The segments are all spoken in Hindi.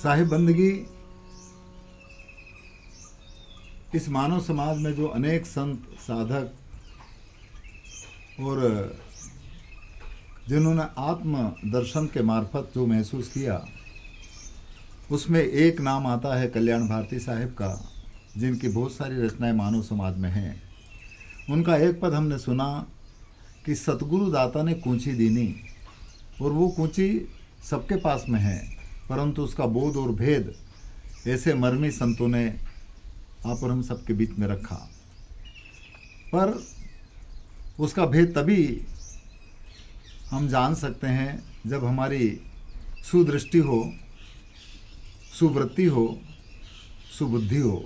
साहिब बंदगी इस मानव समाज में जो अनेक संत साधक और जिन्होंने आत्म दर्शन के मार्फत जो महसूस किया, उसमें एक नाम आता है कल्याण भारती साहिब का, जिनकी बहुत सारी रचनाएं मानव समाज में हैं। उनका एक पद हमने सुना कि सतगुरु दाता ने कूंची दीनी, और वो कूंची सबके पास में है, परंतु उसका बोध और भेद ऐसे मर्मी संतों ने आप और हम सबके बीच में रखा। पर उसका भेद तभी हम जान सकते हैं जब हमारी सुदृष्टि हो, सुवृत्ति हो, सुबुद्धि हो।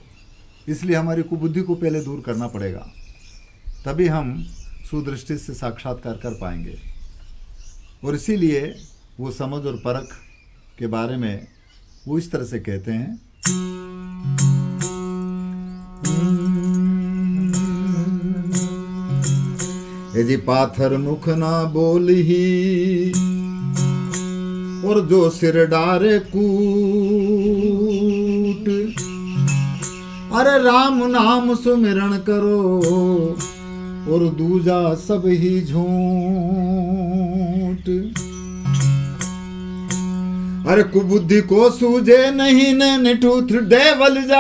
इसलिए हमारी कुबुद्धि को पहले दूर करना पड़ेगा, तभी हम सुदृष्टि से साक्षात्कार कर पाएंगे। और इसीलिए वो समझ और परख के बारे में वो इस तरह से कहते हैं, यदि पाथर मुख ना बोलही और जो सिर डारे कूट, अरे राम नाम सुमिरण करो और दूजा सब ही झूठ। अरे कुबुद्धि को सूझे नहीं ने निठूठ देवल जाए,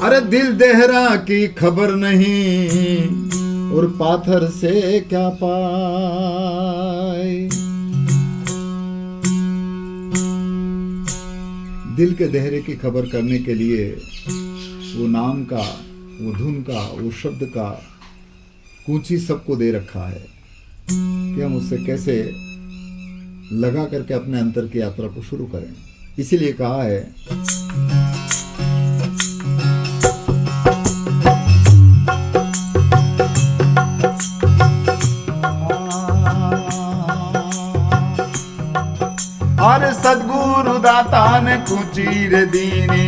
अरे दिल देहरा की खबर नहीं और पाथर से क्या पाए। दिल के देहरे की खबर करने के लिए वो नाम का, वो धुन का, वो शब्द का कूंची सबको दे रखा है कि हम उससे कैसे लगा करके अपने अंतर की यात्रा को शुरू करें। इसीलिए कहा है, अरे सद्गुरु दाता ने कूंची रे दीनी,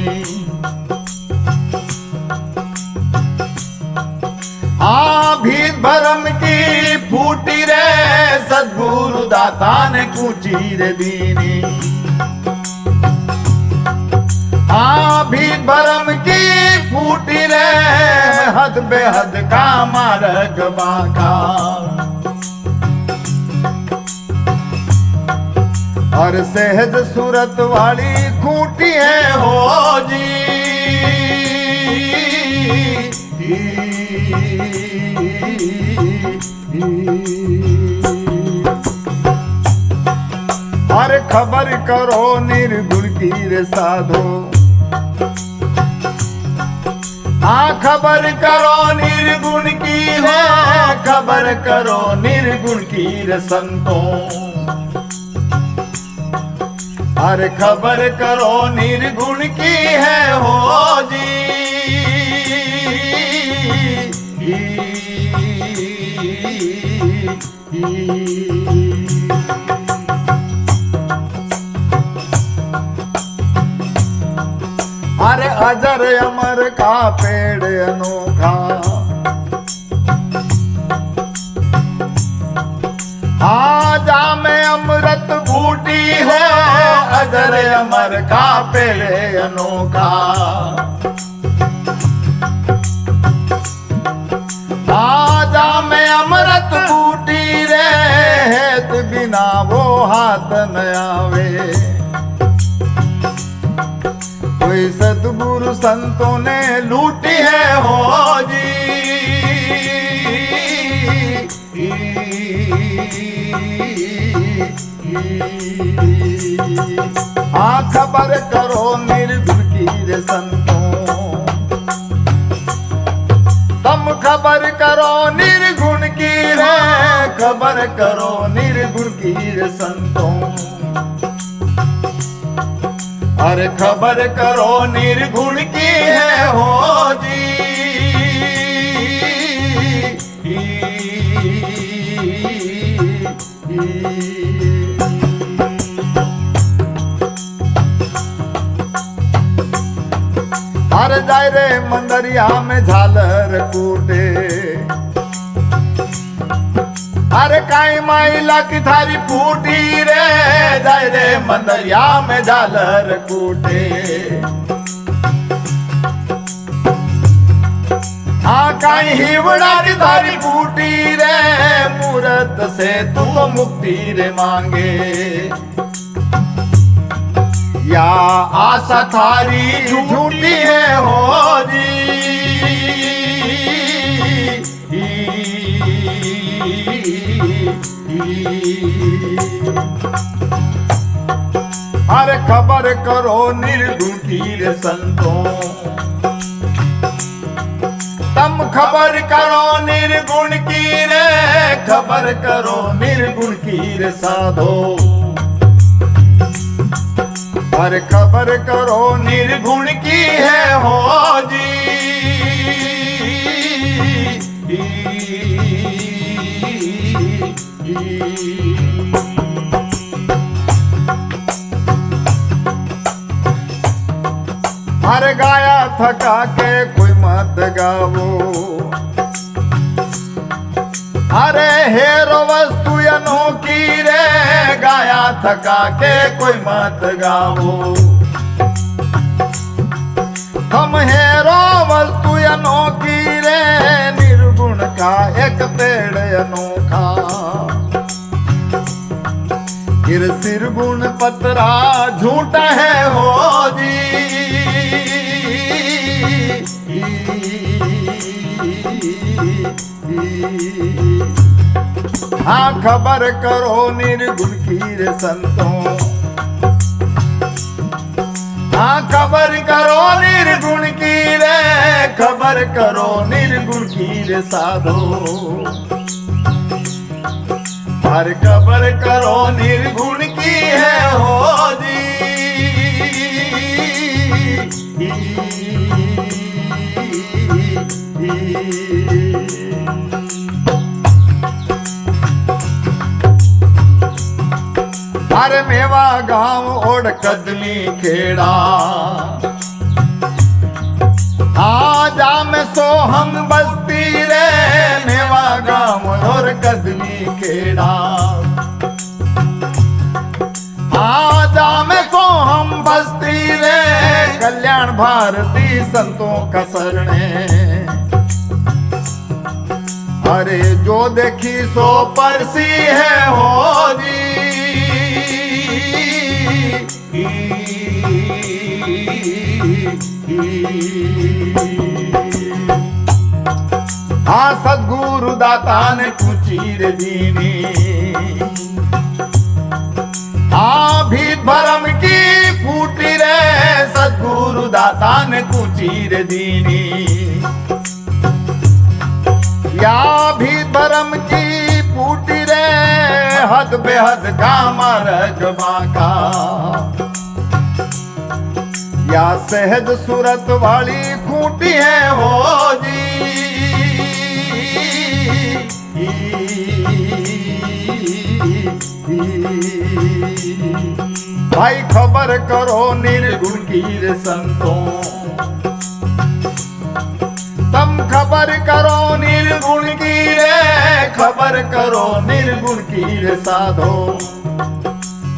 भीत भरम की फूटी रे, सद्गुरु दाता ने कूंची रे दीनी। भीत भरम की फूटी रे, हद बेहद का मार्ग बांका। और सहज सूरत वाली खूंटी है हो जी, अरे खबर करो निर्गुण की रे साधो, खबर करो निर्गुण की है, खबर करो निर्गुण की रे संतों। अरे खबर करो निर्गुण की है हो जी, अरे अजर अमर का पेड़ अनोखा, आजा में अमृत बूटी है, अजर अमर का पेड़ अनोखा। आजा में अमृत बूटी रे, हेत बिना वो हाथ न आवे। कोई सतगुरु संतों ने लूटी है हो जी, खबर करो निर्गुण की रे संतों। तुम खबर करो निर्गुण की रे, खबर करो निर्गुण की रे संतों। अरे खबर करो निर्गुण की है हो जी, अरे जाए रे मंदरिया में झालर कूटे, अरे काई माइला की थारी फूटी रे, जाय रे मंदरिया में झालर कूटे। हाँ काई हिवड़ा की थारी फूटी रे, मूरत से तू तो मुक्ति रे मांगे। या आशा थारी झूठी है हो जी, अरे खबर करो निर्गुण की रे संतों, तम खबर करो निर्गुण की रे, खबर करो निर्गुण की रे साधो। अरे खबर करो निर्गुण की है हो जी, अरे गाया थका के कोई मत गावो, अरे हेरो वस्तु अनोखी रे, गाया थका के कोई मत गावो। हम हेरो वस्तु अनोखी रे, निर्गुण का एक पेड़ अनोखा। गिर सिर गुण पतरा झूठा है हो जी, हाँ खबर करो निर्गुण की रे संतों, हाँ खबर करो निर्गुण की रे, खबर करो निर्गुण की रे साधो। हर खबर करो निर्गुण की है हो जी, अरे मेवा गांव ओढ़ कदमी खेड़ा, आजा में सो हम बस्ती रे, मेवा गांव और कदमी खेड़ा। आजा में सो हम बस्ती रे, कल्याण भारती संतों का शरणे। अरे जो देखी सो परसी है हो जी, हाँ सद्गुरु दाता ने कुचीर दीनी, हाँ भीत भरम की फूटी रे, सद्गुरु दाता ने कुचीर दीनी। या भीत भरम की फूटी रे, हद बेहद का मार्ग बाका। या सहज सूरत वाली खूंटी है हो जी, भाई खबर करो निर्गुण की रे संतों, तम खबर करो निर्गुण की रे, खबर करो निर्गुण की रे साधो।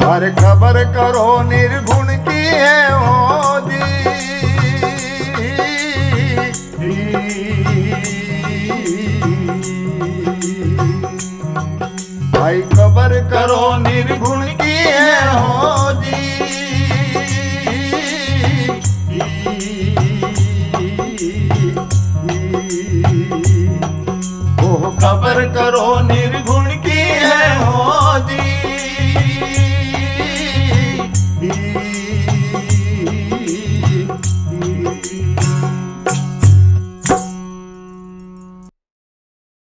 हर खबर करो निर्गुण की है हो जी, भाई खबर करो निर्गुण की है हो जी। ओ खबर करो निर्गुण